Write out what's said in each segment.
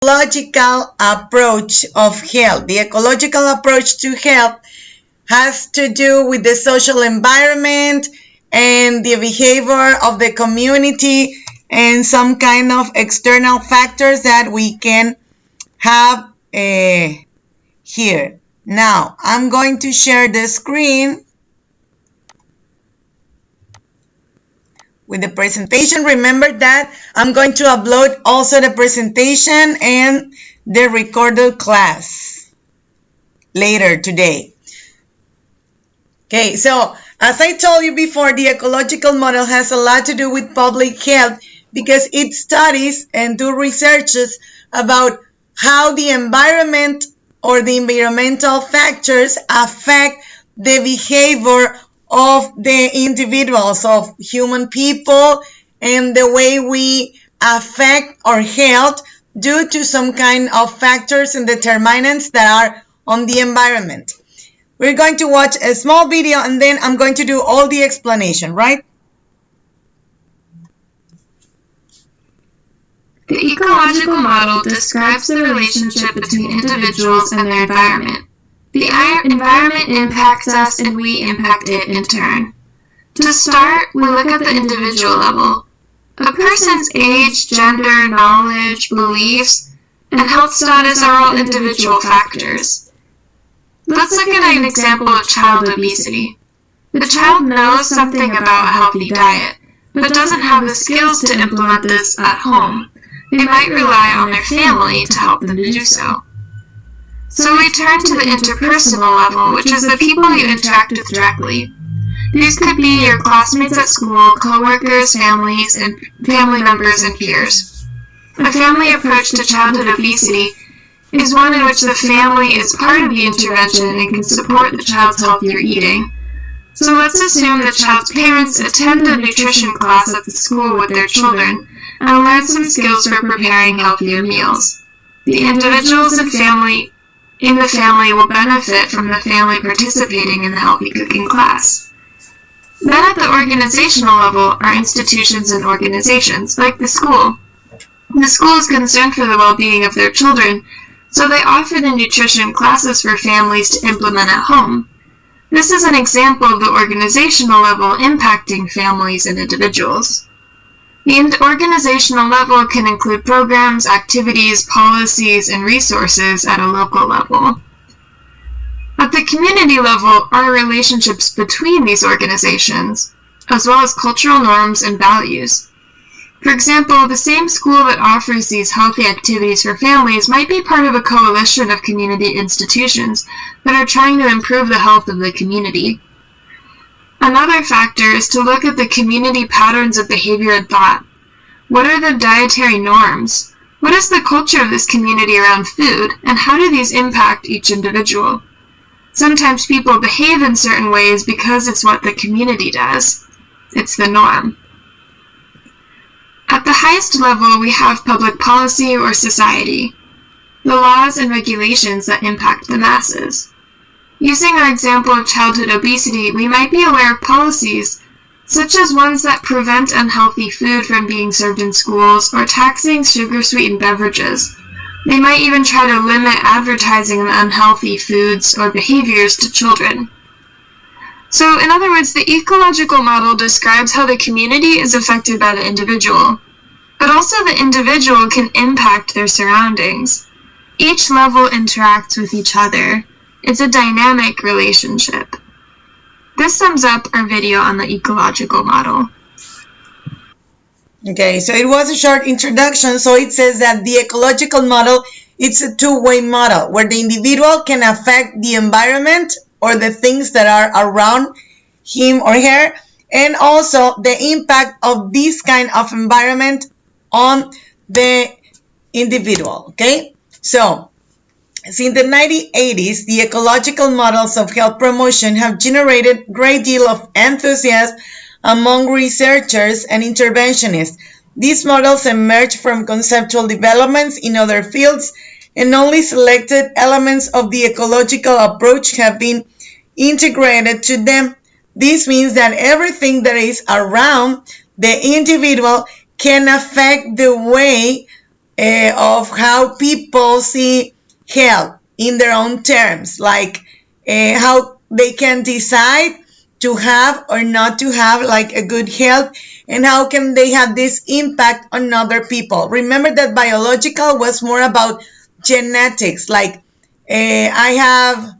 ecological approach of health. The ecological approach to health has to do with the social environment and the behavior of the community and some kind of external factors that we can have here. Now, I'm going to share the screen with the presentation. Remember that I'm going to upload also the presentation and the recorded class later today. Okay, so as I told you before, the ecological model has a lot to do with public health because it studies and do researches about how the environment or the environmental factors affect the behavior of the individuals, of human people, and the way we affect our health due to some kind of factors and determinants that are on the environment. We're going to watch a small video and then I'm going to do all the explanation, right? The ecological model describes the relationship between individuals and their environment. The environment impacts us and we impact it in turn. To start, we look at the individual level. A person's age, gender, knowledge, beliefs, and health status are all individual factors. Let's look at an example of child obesity. The child knows something about a healthy diet, but doesn't have the skills to implement this at home. They might rely on their family to help them to do so. So we turn to the interpersonal level, which is the people you interact with directly. These could be your classmates at school, coworkers, families, and family members and peers. A family approach to childhood obesity is one in which the family is part of the intervention and can support the child's healthier eating. So let's assume the child's parents attend a nutrition class at the school with their children and learn some skills for preparing healthier meals. The individuals and family in the family will benefit from the family participating in the healthy cooking class. Then at the organizational level are institutions and organizations, like the school. The school is concerned for the well-being of their children, so they offer the nutrition classes for families to implement at home. This is an example of the organizational level impacting families and individuals. The organizational level can include programs, activities, policies, and resources at a local level. At the community level are relationships between these organizations, as well as cultural norms and values. For example, the same school that offers these healthy activities for families might be part of a coalition of community institutions that are trying to improve the health of the community. Another factor is to look at the community patterns of behavior and thought. What are the dietary norms? What is the culture of this community around food, and how do these impact each individual? Sometimes people behave in certain ways because it's what the community does. It's the norm. At the highest level, we have public policy or society, the laws and regulations that impact the masses. Using our example of childhood obesity, we might be aware of policies, such as ones that prevent unhealthy food from being served in schools or taxing sugar-sweetened beverages. They might even try to limit advertising of unhealthy foods or behaviors to children. So, in other words, the ecological model describes how the community is affected by the individual, but also the individual can impact their surroundings. Each level interacts with each other. It's a dynamic relationship. This sums up our video on the ecological model. Okay, so it was a short introduction. So it says that the ecological model, it's a two-way model where the individual can affect the environment or the things that are around him or her, and also the impact of this kind of environment on the individual. Okay, so since the 1980s, the ecological models of health promotion have generated a great deal of enthusiasm among researchers and interventionists. These models emerge from conceptual developments in other fields, and only selected elements of the ecological approach have been integrated to them. This means that everything that is around the individual can affect the way of how people see health in their own terms, like how they can decide to have or not to have like a good health, and how can they have this impact on other people. Remember that biological was more about genetics, like I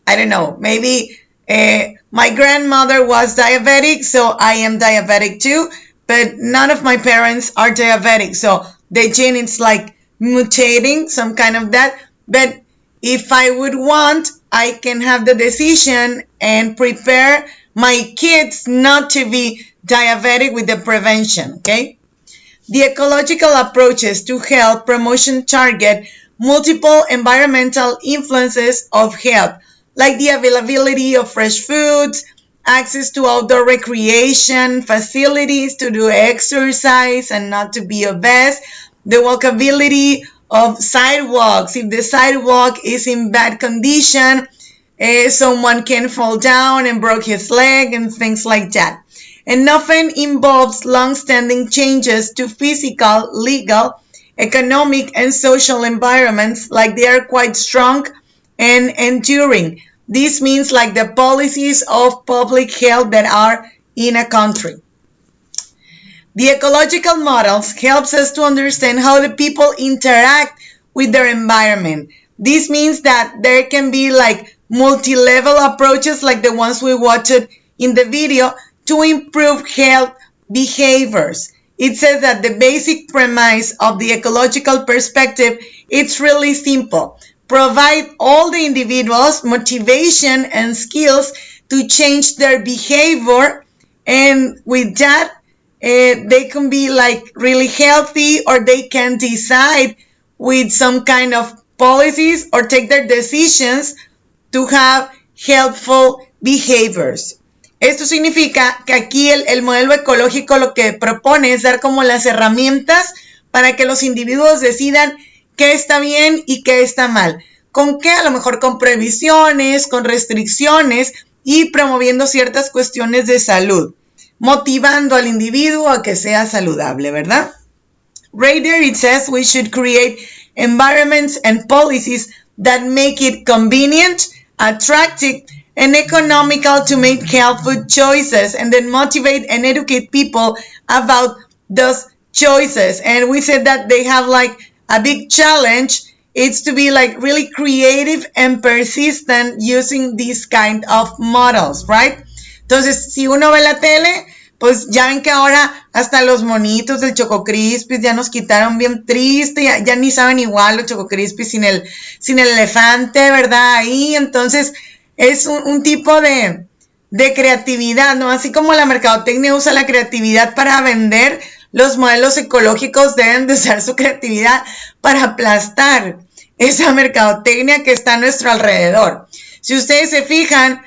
don't know, maybe my grandmother was diabetic, so I am diabetic too, but none of my parents are diabetic, so the gene is like mutating, some kind of that. But if I would want, I can have the decision and prepare my kids not to be diabetic with the prevention, okay? The ecological approaches to health promotion target multiple environmental influences of health, like the availability of fresh foods, access to outdoor recreation facilities to do exercise and not to be obese, the walkability of sidewalks. If the sidewalk is in bad condition, someone can fall down and broke his leg and things like that. And often involves long-standing changes to physical, legal, economic, and social environments, like they are quite strong and enduring. This means like the policies of public health that are in a country. The ecological models helps us to understand how the people interact with their environment. This means that there can be like multi-level approaches like the ones we watched in the video to improve health behaviors. It says that the basic premise of the ecological perspective, it's really simple. Provide all the individuals motivation and skills to change their behavior, and with that, they can be like really healthy, or they can decide with some kind of policies or take their decisions to have helpful behaviors. Esto significa que aquí el modelo ecológico lo que propone es dar como las herramientas para que los individuos decidan qué está bien y qué está mal. ¿Con qué? A lo mejor con previsiones, con restricciones y promoviendo ciertas cuestiones de salud, motivando al individuo a que sea saludable, ¿verdad? Right there it says we should create environments and policies that make it convenient, attractive, and economical to make healthful choices, and then motivate and educate people about those choices. And we said that they have like a big challenge. It's to be like really creative and persistent using these kind of models, right? Entonces, si uno ve la tele, pues ya ven que ahora hasta los monitos del Choco Crispis ya nos quitaron bien triste, ya ni saben igual los Choco Crispis sin el elefante, ¿verdad? Ahí, entonces es un tipo de creatividad, ¿no? Así como la mercadotecnia usa la creatividad para vender, los modelos ecológicos deben de usar su creatividad para aplastar esa mercadotecnia que está a nuestro alrededor. Si ustedes se fijan,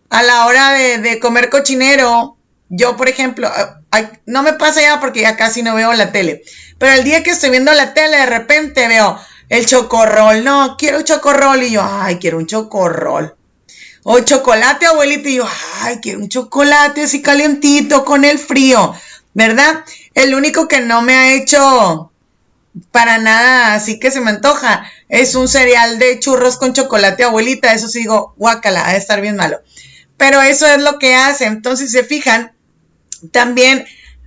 a la hora de comer cochinero, yo, por ejemplo, no me pasa ya porque ya casi no veo la tele, pero el día que estoy viendo la tele, de repente veo el chocorrol. No, quiero un chocorrol. Y yo, ay, quiero un chocorrol. O chocolate, abuelito. Y yo, ay, quiero un chocolate así calientito con el frío, ¿verdad? El único que no me ha hecho para nada así que se me antoja es un cereal de churros con chocolate, abuelita. Eso sí digo, guácala, ha de estar bien malo. Pero eso es lo que hace. Entonces, si se fijan, también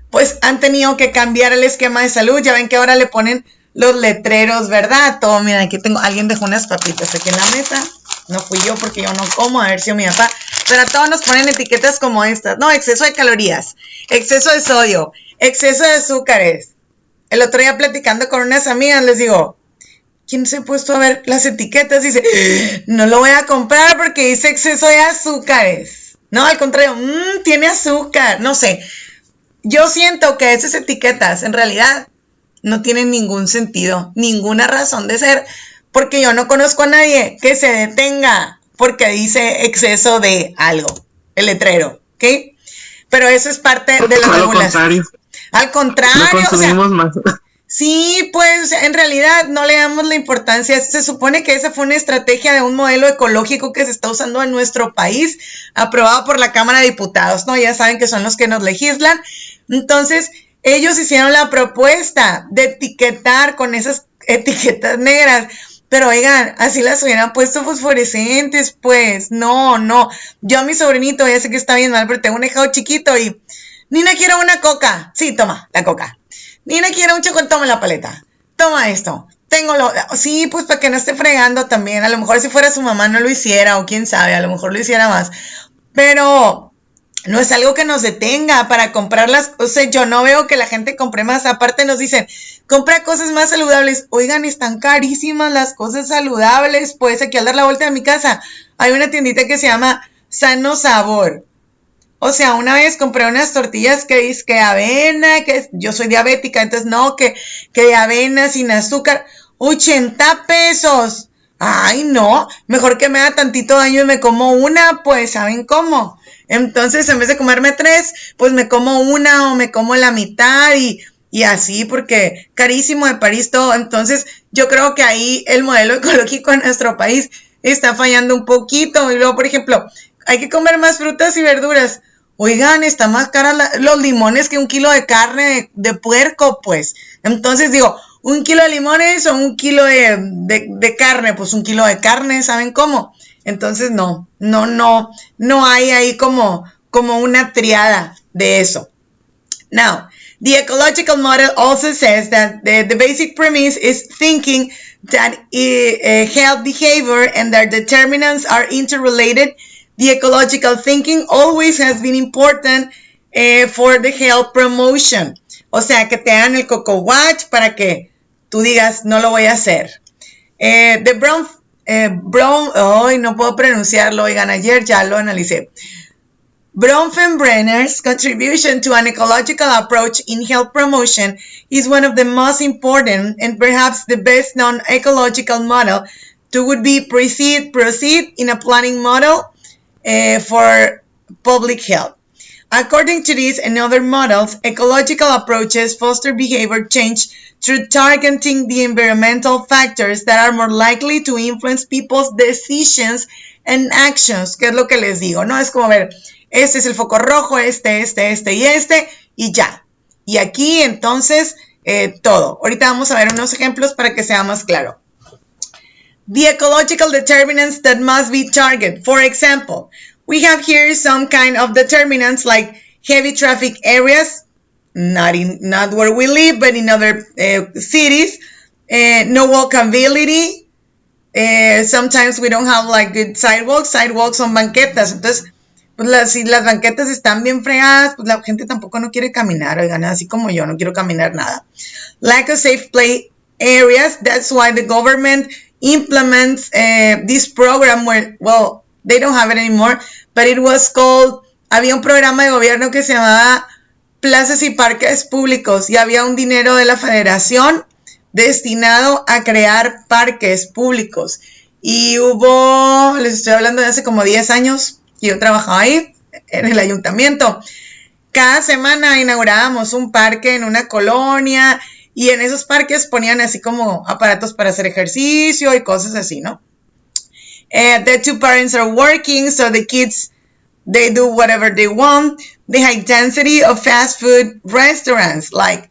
pues han tenido que cambiar el esquema de salud. Ya ven que ahora le ponen los letreros, ¿verdad? Todo, mira, aquí tengo, alguien dejó unas papitas aquí en la mesa. No fui yo porque yo no como, a ver si mi papá. Pero a todos nos ponen etiquetas como estas. No, exceso de calorías, exceso de sodio, exceso de azúcares. El otro día platicando con unas amigas les digo, ¿quién se ha puesto a ver las etiquetas? Dice, no lo voy a comprar porque dice exceso de azúcares. No, al contrario, tiene azúcar. No sé, yo siento que esas etiquetas en realidad no tienen ningún sentido, ninguna razón de ser, porque yo no conozco a nadie que se detenga porque dice exceso de algo, el letrero, ¿ok? Pero eso es parte de la regulación. Al contrario. Lo consumimos más. Sí, pues en realidad no le damos la importancia. Se supone que esa fue una estrategia de un modelo ecológico que se está usando en nuestro país, aprobado por la Cámara de Diputados, ¿no? Ya saben que son los que nos legislan. Entonces, ellos hicieron la propuesta de etiquetar con esas etiquetas negras. Pero oigan, así las hubieran puesto fosforescentes, pues. No. Yo a mi sobrinito, ya sé que está bien mal, pero tengo un hijado chiquito y... Nina, quiero una coca. Sí, toma, la coca. Nina, quiero un chocolate, toma la paleta. Toma esto. Sí, pues para que no esté fregando también. A lo mejor si fuera su mamá no lo hiciera, o quién sabe, a lo mejor lo hiciera más. Pero no es algo que nos detenga para comprarlas. O sea, yo no veo que la gente compre más. Aparte nos dicen, compra cosas más saludables. Oigan, están carísimas las cosas saludables. Pues aquí al dar la vuelta de mi casa hay una tiendita que se llama Sano Sabor. O sea, una vez compré unas tortillas que es que avena, que yo soy diabética, entonces no, que de avena sin azúcar, 80 pesos. Ay, no, mejor que me haga tantito daño y me como una, pues, ¿saben cómo? Entonces, en vez de comerme 3, pues me como una o me como la mitad y así, porque carísimo de París todo. Entonces, yo creo que ahí el modelo ecológico en nuestro país está fallando un poquito. Y luego, por ejemplo, hay que comer más frutas y verduras. Oigan, está más cara los limones que un kilo de carne de puerco, pues. Entonces digo, un kilo de limones o un kilo de carne, pues un kilo de carne, ¿saben cómo? Entonces no hay ahí como una triada de eso. Now, the ecological model also says that the basic premise is thinking that health behavior and their determinants are interrelated. The ecological thinking always has been important for the health promotion. O sea, que te hagan el coco watch para que tú digas, no lo voy a hacer. No puedo pronunciarlo, oigan, ayer ya lo analicé. Bronfenbrenner's contribution to an ecological approach in health promotion is one of the most important and perhaps the best known ecological model to would be proceed in a planning model for public health. According to this and other models, ecological approaches foster behavior change through targeting the environmental factors that are more likely to influence people's decisions and actions, que es lo que les digo, ¿no? Es como ver, este es el foco rojo, este y ya. Y aquí entonces todo. Ahorita vamos a ver unos ejemplos para que sea más claro. The ecological determinants that must be targeted. For example, we have here some kind of determinants like heavy traffic areas, not where we live, but in other cities. No walkability. Sometimes we don't have like good sidewalks. Sidewalks son banquetas. Entonces, pues si las banquetas están bien fregadas, pues la gente tampoco no quiere caminar. Oigan, así como yo no quiero caminar nada. Lack of safe play areas. That's why the government implements this program where, well, they don't have it anymore, but it was called, había un programa de gobierno que se llamaba Plazas y Parques Públicos y había un dinero de la federación destinado a crear parques públicos. Y les estoy hablando de hace como 10 años que yo trabajaba ahí en el ayuntamiento. Cada semana inaugurábamos un parque en una colonia y en esos parques ponían así como aparatos para hacer ejercicio y cosas así, ¿no? The two parents are working, so the kids, they do whatever they want. The high density of fast food restaurants, like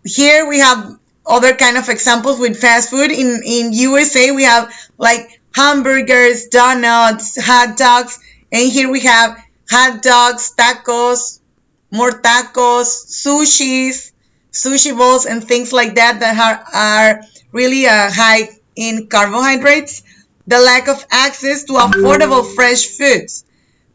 here we have other kind of examples with fast food. In USA, we have like hamburgers, donuts, hot dogs, and here we have hot dogs, tacos, more tacos, sushi bowls, and things like that are really high in carbohydrates. The lack of access to affordable fresh foods.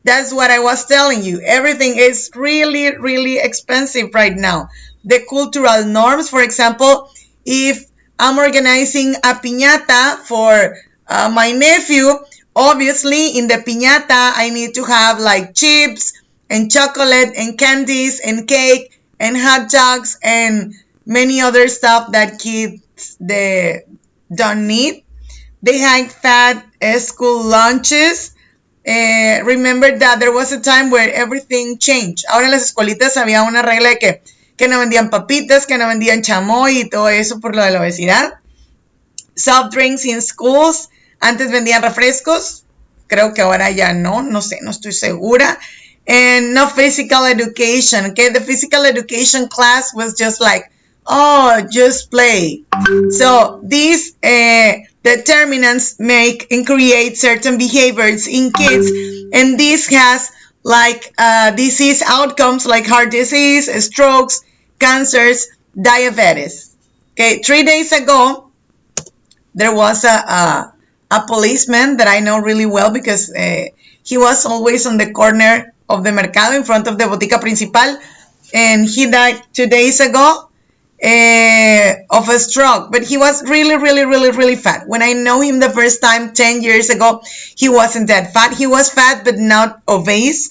That's what I was telling you. Everything is really, really expensive right now. The cultural norms, for example, if I'm organizing a piñata for my nephew, obviously in the piñata I need to have like chips and chocolate and candies and cake and hot dogs and many other stuff that kids don't need. They had fat school lunches. Remember that there was a time where everything changed. Ahora en las escuelitas había una regla de que no vendían papitas, que no vendían chamoy y todo eso por lo de la obesidad. Soft drinks in schools. Antes vendían refrescos. Creo que ahora ya no sé, no estoy segura. and no physical education. Okay, the physical education class was just like, oh, just play. So these determinants make and create certain behaviors in kids, and this has like disease outcomes like heart disease, strokes, cancers, diabetes. Okay, 3 days ago, there was a policeman that I know really well because he was always on the corner of the mercado in front of the botica principal, and he died 2 days ago of a stroke. But he was really, really, really, really fat. When I know him the first time 10 years ago, he wasn't that fat. He was fat but not obese,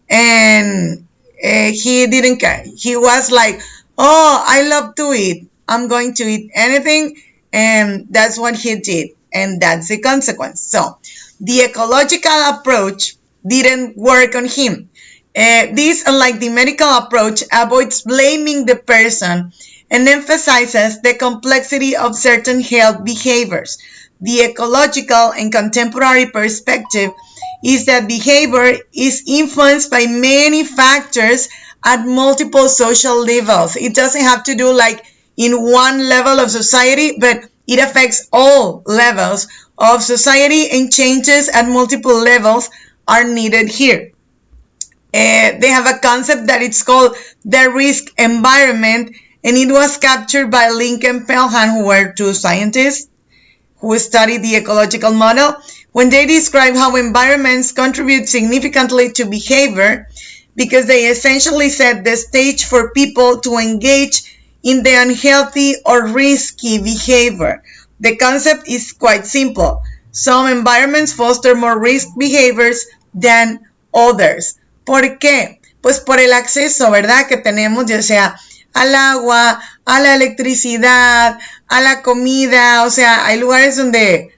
and he didn't care. He was like, oh, I love to eat. I'm going to eat anything, and that's what he did, and that's the consequence. So the ecological approach didn't work on him. This, unlike the medical approach, avoids blaming the person and emphasizes the complexity of certain health behaviors. The ecological and contemporary perspective is that behavior is influenced by many factors at multiple social levels. It doesn't have to do like in one level of society, but it affects all levels of society, and changes at multiple levels are needed here. They have a concept that it's called the risk environment, and it was captured by Link and Pelham, who were two scientists who studied the ecological model, when they describe how environments contribute significantly to behavior, because they essentially set the stage for people to engage in the unhealthy or risky behavior. The concept is quite simple. Some environments foster more risk behaviors than others. ¿Por qué? Pues por el acceso, ¿verdad?, que tenemos, ya sea al agua, a la electricidad, a la comida. O sea, hay lugares donde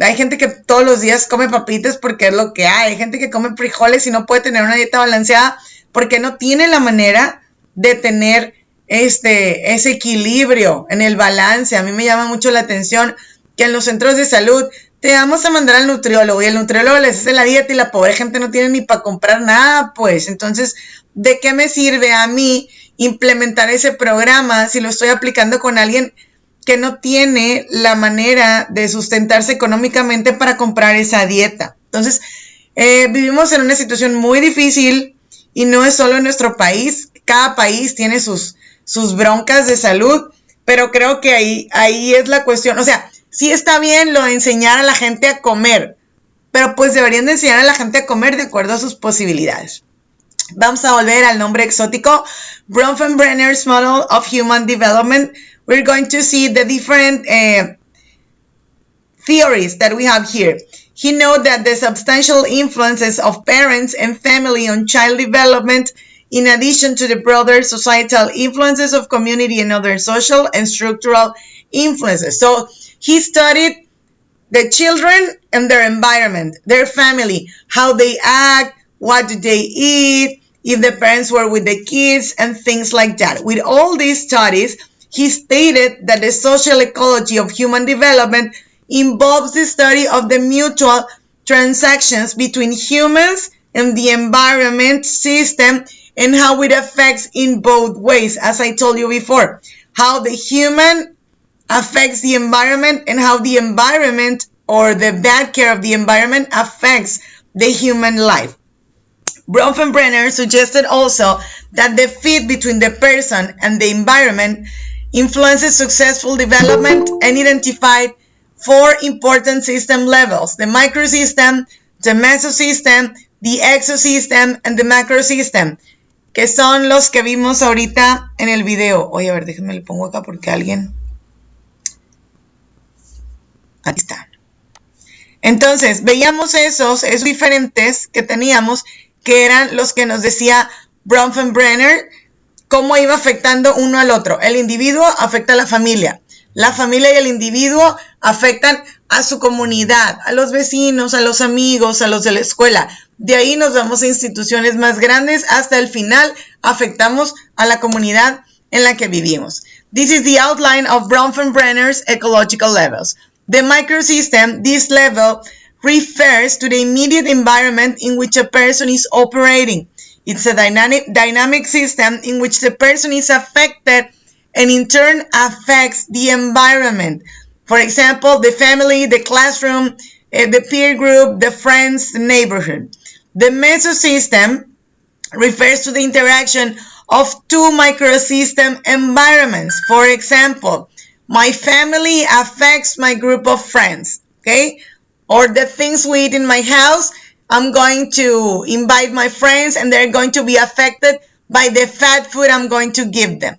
hay gente que todos los días come papitas porque es lo que hay. Hay gente que come frijoles y no puede tener una dieta balanceada porque no tiene la manera de tener ese equilibrio en el balance. A mí me llama mucho la atención que en los centros de salud te vamos a mandar al nutriólogo, y el nutriólogo les hace la dieta y la pobre gente no tiene ni para comprar nada, pues. Entonces, ¿de qué me sirve a mí implementar ese programa si lo estoy aplicando con alguien que no tiene la manera de sustentarse económicamente para comprar esa dieta? Entonces, vivimos en una situación muy difícil, y no es solo en nuestro país. Cada país tiene sus broncas de salud, pero creo que ahí es la cuestión. O sea, sí está bien lo de enseñar a la gente a comer, pero pues deberían de enseñar a la gente a comer de acuerdo a sus posibilidades. Vamos a volver al nombre exótico. Bronfenbrenner's Model of Human Development. We're going to see the different theories that we have here. He noted that the substantial influences of parents and family on child development, in addition to the broader societal influences of community and other social and structural influences. So he studied the children and their environment, their family, how they act, what do they eat, if the parents were with the kids, and things like that. With all these studies, he stated that the social ecology of human development involves the study of the mutual transactions between humans and the environment system, and how it affects in both ways, as I told you before, how the human affects the environment and how the environment or the bad care of the environment affects the human life. Bronfenbrenner suggested also that the fit between the person and the environment influences successful development, and identified 4 important system levels: the microsystem, the mesosystem, the exosystem, and the macrosystem, que son los que vimos ahorita en el video. Oye, a ver, déjenme le pongo acá porque alguien... Aquí está. Entonces, veíamos esos diferentes que teníamos, que eran los que nos decía Bronfenbrenner, cómo iba afectando uno al otro. El individuo afecta a la familia y el individuo afectan a su comunidad, a los vecinos, a los amigos, a los de la escuela. De ahí nos vamos a instituciones más grandes, hasta el final afectamos a la comunidad en la que vivimos. This is the outline of Bronfenbrenner's ecological levels. The microsystem, this level, refers to the immediate environment in which a person is operating. It's a dynamic system in which the person is affected and in turn affects the environment. For example, the family, the classroom, the peer group, the friends, the neighborhood. The mesosystem refers to the interaction of two microsystem environments. For example, my family affects my group of friends, okay? Or the things we eat in my house, I'm going to invite my friends and they're going to be affected by the fat food I'm going to give them.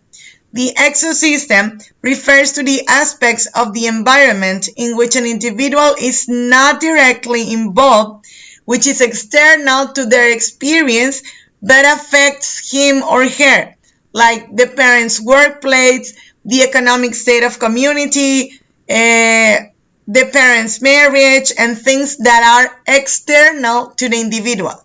The exosystem refers to the aspects of the environment in which an individual is not directly involved, which is external to their experience, but affects him or her, like the parents' workplace, the economic state of community, the parents' marriage, and things that are external to the individual.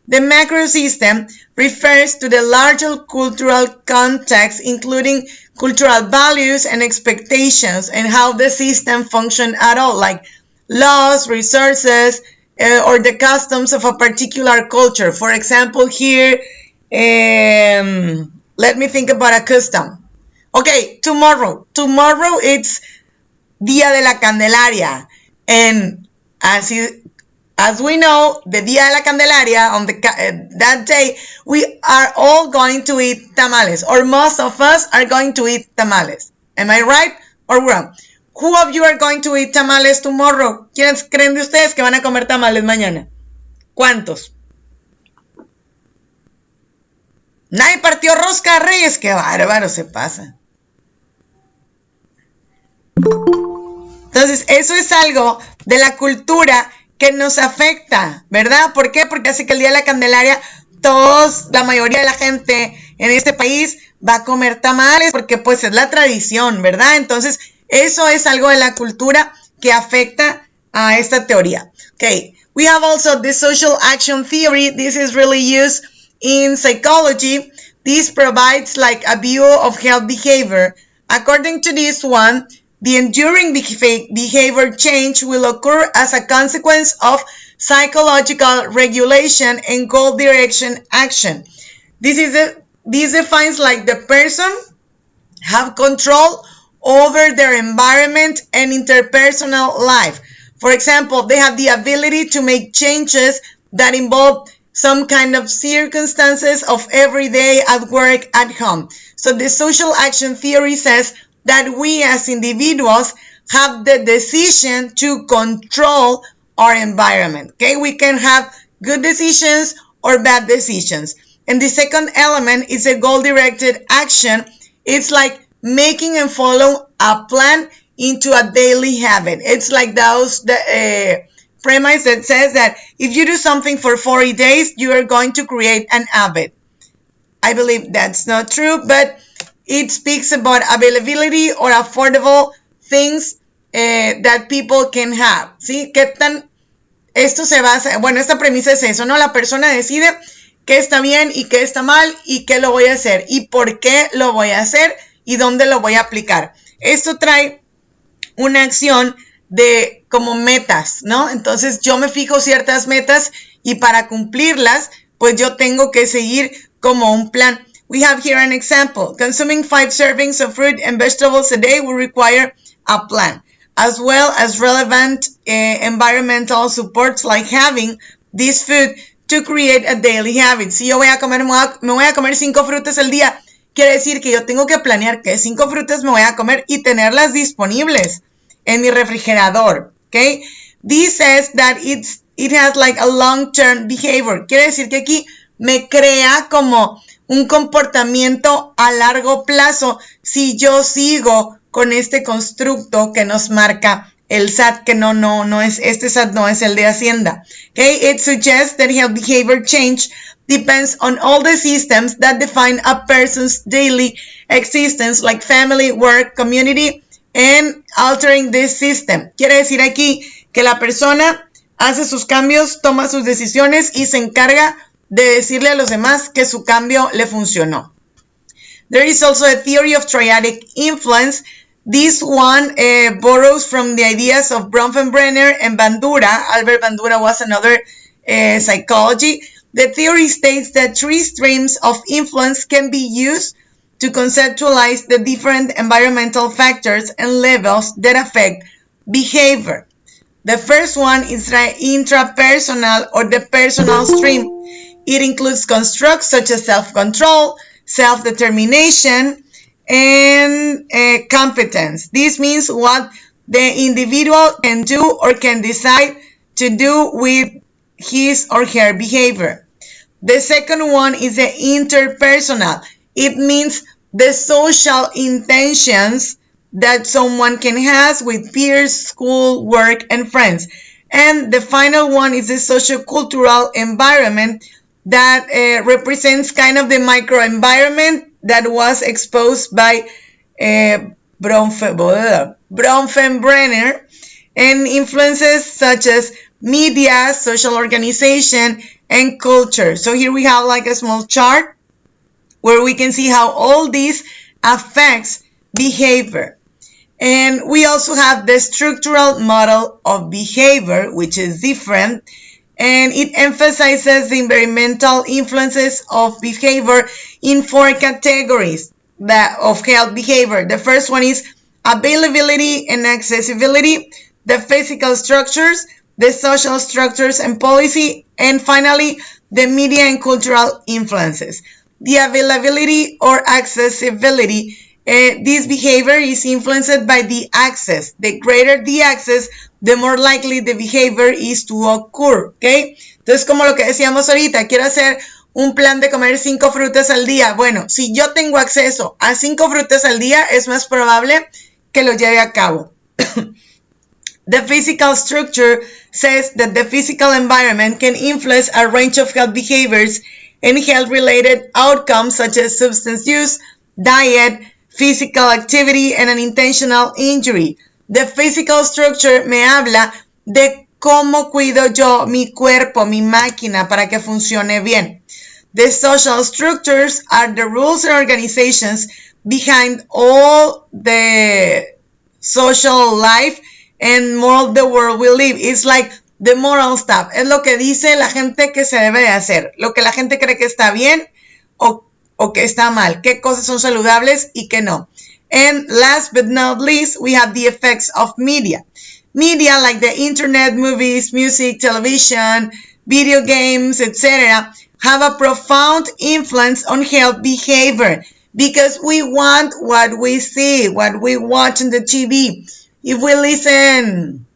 The macrosystem refers to the larger cultural context, including cultural values and expectations and how the system functions at all, like laws, resources, or the customs of a particular culture. For example, here, let me think about a custom. Okay, tomorrow it's Día de la Candelaria, and as we know, the Día de la Candelaria, on that day, we are all going to eat tamales, or most of us are going to eat tamales. Am I right or wrong? Who of you are going to eat tamales tomorrow? ¿Quiénes creen de ustedes que van a comer tamales mañana? ¿Cuántos? Nadie partió rosca de Reyes. Qué bárbaro se pasa. Entonces, eso es algo de la cultura que nos afecta, ¿verdad? ¿Por qué? Porque hace que el Día de la Candelaria, la mayoría de la gente en este país va a comer tamales, porque pues es la tradición, ¿verdad? Entonces, eso es algo de la cultura que afecta a esta teoría. Okay, we have also the social action theory. This is really used in psychology. This provides like a view of health behavior. According to this one, the enduring behavior change will occur as a consequence of psychological regulation and goal direction action. This defines like the person have control over their environment and interpersonal life. For example, they have the ability to make changes that involve some kind of circumstances of every day at work, at home. So the social action theory says that we as individuals have the decision to control our environment. Okay, we can have good decisions or bad decisions. And the second element is a goal-directed action. It's like making and follow a plan into a daily habit. It's like the premise that says that if you do something for 40 days, you are going to create an habit. I believe that's not true, but it speaks about availability or affordable things that people can have. ¿Sí? ¿Qué tan esto se basa? Bueno, esta premisa es eso, ¿no? La persona decide qué está bien y qué está mal y qué lo voy a hacer y por qué lo voy a hacer y dónde lo voy a aplicar. Esto trae una acción de como metas, ¿no? Entonces yo me fijo ciertas metas y para cumplirlas, pues yo tengo que seguir como un plan. We have here an example. Consuming 5 servings of fruit and vegetables a day will require a plan, as well as relevant environmental supports like having this food to create a daily habit. Si yo voy a comer, me voy a comer 5 frutas al día, quiere decir que yo tengo que planear que 5 frutas me voy a comer y tenerlas disponibles en mi refrigerador. Okay? This says that it has like a long-term behavior. Quiere decir que aquí me crea como un comportamiento a largo plazo si yo sigo con este constructo que nos marca el SAT, que no es, este SAT no es el de Hacienda. Okay? It suggests that health behavior change depends on all the systems that define a person's daily existence, like family, work, community, and altering this system. Quiere decir aquí que la persona hace sus cambios, toma sus decisiones y se encarga de decirle a los demás que su cambio le funcionó. There is also a theory of triadic influence. This one borrows from the ideas of Bronfenbrenner and Bandura. Albert Bandura was another psychology. The theory states that three streams of influence can be used to conceptualize the different environmental factors and levels that affect behavior. The first one is the intrapersonal or the personal stream. It includes constructs such as self-control, self-determination, and competence. This means what the individual can do or can decide to do with his or her behavior. The second one is the interpersonal. It means the social intentions that someone can have with peers, school, work, and friends. And the final one is the sociocultural environment that represents kind of the microenvironment that was exposed by Bronfenbrenner, and influences such as media, social organization, and culture. So here we have like a small chart where we can see how all this affects behavior. And we also have the structural model of behavior, which is different, and it emphasizes the environmental influences of behavior in four categories of health behavior. The first one is availability and accessibility, the physical structures, the social structures and policy, and finally, the media and cultural influences. The availability or accessibility, this behavior is influenced by the access. The greater the access, the more likely the behavior is to occur, ¿ok? Entonces, como lo que decíamos ahorita, quiero hacer un plan de comer 5 frutas al día. Bueno, si yo tengo acceso a 5 frutas al día, es más probable que lo lleve a cabo. The physical structure says that the physical environment can influence a range of health behaviors and health-related outcomes such as substance use, diet, physical activity, and an intentional injury. The physical structure me habla de cómo cuido yo mi cuerpo, mi máquina, para que funcione bien. The social structures are the rules and organizations behind all the social life and moral the world we live. It's like the moral stuff. Es lo que dice la gente que se debe de hacer. Lo que la gente cree que está bien o que está mal. Qué cosas son saludables y qué no. And last but not least, we have the effects of media. Media like the internet, movies, music, television, video games, etc. have a profound influence on health behavior because we want what we see, what we watch on the TV. If we listen,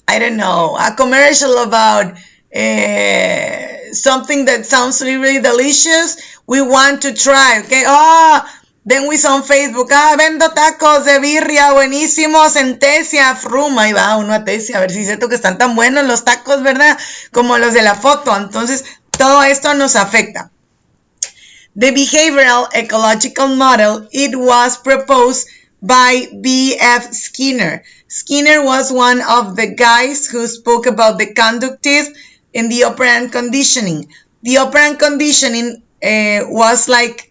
I don't know, a commercial about something that sounds really, really delicious, we want to try, okay? Then we saw on Facebook, vendo tacos de birria buenísimos en Tesia, Fruma, y va uno a Tesia a ver si es cierto que están tan buenos los tacos, ¿verdad? Como los de la foto. Entonces, todo esto nos afecta. The behavioral ecological model, it was proposed by B.F. Skinner. Skinner was one of the guys who spoke about the conductive and the operant conditioning. The operant conditioning was like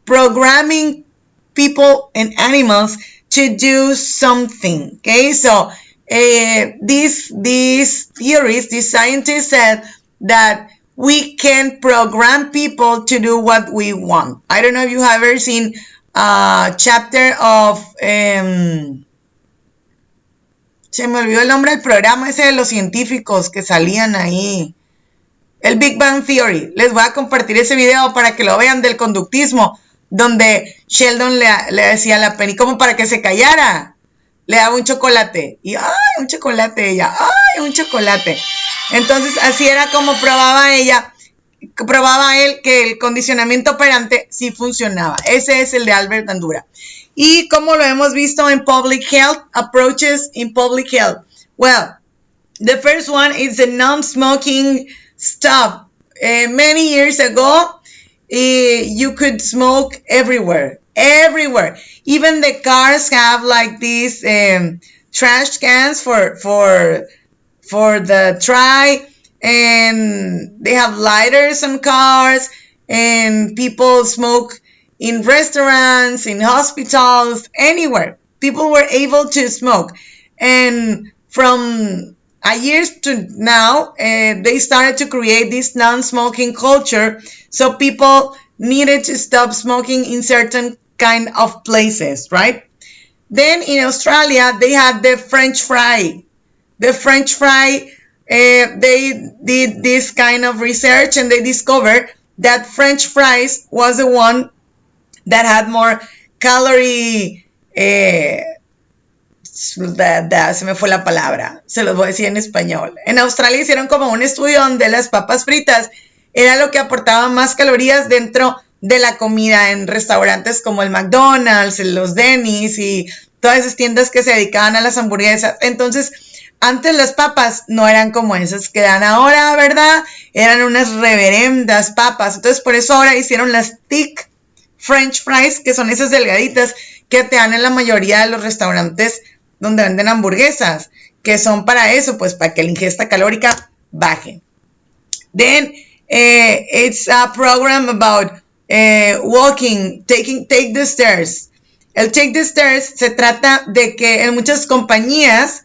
programming people and animals to do something, okay? So these theories, these scientists said that we can program people to do what we want. I don't know if you have ever seen a chapter of se me olvidó el nombre del programa ese de los científicos que salían ahí, el Big Bang Theory. Les voy a compartir ese video para que lo vean, del conductismo, donde Sheldon le decía a la Penny como para que se callara, le daba un chocolate y ¡ay, un chocolate! Ella, ¡ay, un chocolate! Entonces así era como probaba él que el condicionamiento operante sí funcionaba. Ese es el de Albert Bandura. Y como lo hemos visto en Public Health, approaches in Public Health. Well, the first one is the non-smoking stuff. Many years ago, you could smoke everywhere. Even the cars have like these trash cans for the try, and they have lighters on cars, and people smoke in restaurants, in hospitals, anywhere. People were able to smoke. And from a years to now, they started to create this non-smoking culture, so people needed to stop smoking in certain kind of places, right? Then in Australia, they had the French fry. The French fry, they did this kind of research and they discovered that French fries was the one that had more calorie, se me fue la palabra, se los voy a decir en español. En Australia hicieron como un estudio donde las papas fritas era lo que aportaba más calorías dentro de la comida en restaurantes como el McDonald's, los Denny's y todas esas tiendas que se dedicaban a las hamburguesas. Entonces, antes las papas no eran como esas que dan ahora, ¿verdad? Eran unas reverendas papas. Entonces, por eso ahora hicieron las thick French fries, que son esas delgaditas que te dan en la mayoría de los restaurantes donde venden hamburguesas, que son para eso, pues para que la ingesta calórica baje. Then, it's a program about walking, take the stairs. El take the stairs se trata de que en muchas compañías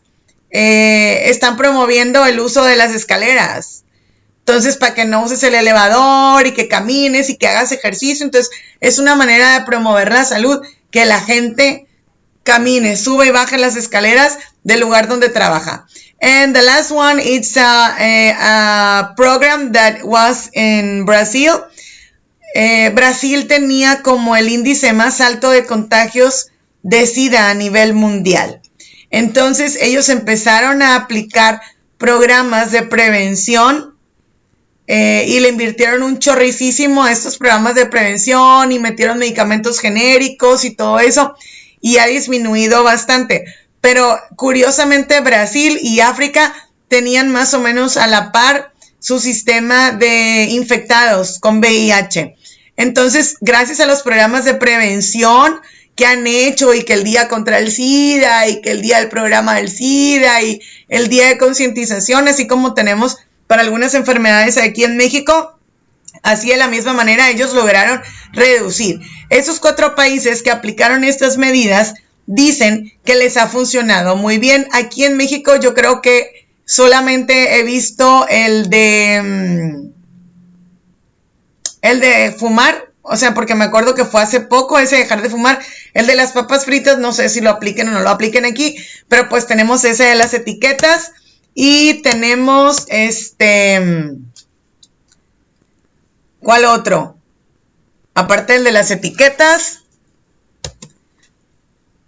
están promoviendo el uso de las escaleras. Entonces, para que no uses el elevador y que camines y que hagas ejercicio. Entonces, es una manera de promover la salud, que la gente camine, sube y baje las escaleras del lugar donde trabaja. And the last one, it's a program that was in Brazil. Brasil tenía como el índice más alto de contagios de SIDA a nivel mundial. Entonces, ellos empezaron a aplicar programas de prevención y le invirtieron un chorricísimo a estos programas de prevención y metieron medicamentos genéricos y todo eso, y ha disminuido bastante. Pero curiosamente Brasil y África tenían más o menos a la par su sistema de infectados con VIH. Entonces, gracias a los programas de prevención que han hecho, y que el día contra el SIDA, y que el día del programa del SIDA, y el día de concientización, así como tenemos para algunas enfermedades aquí en México, así de la misma manera ellos lograron reducir. Esos 4 países que aplicaron estas medidas dicen que les ha funcionado muy bien. Aquí en México yo creo que solamente he visto el de fumar, o sea, porque me acuerdo que fue hace poco ese dejar de fumar. El de las papas fritas no sé si lo apliquen o no lo apliquen aquí, pero pues tenemos ese de las etiquetas. Y tenemos ¿cuál otro? Aparte del de las etiquetas,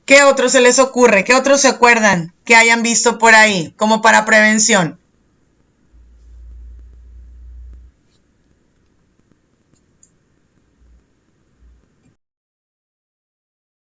¿qué otro se les ocurre? ¿Qué otros se acuerdan que hayan visto por ahí como para prevención?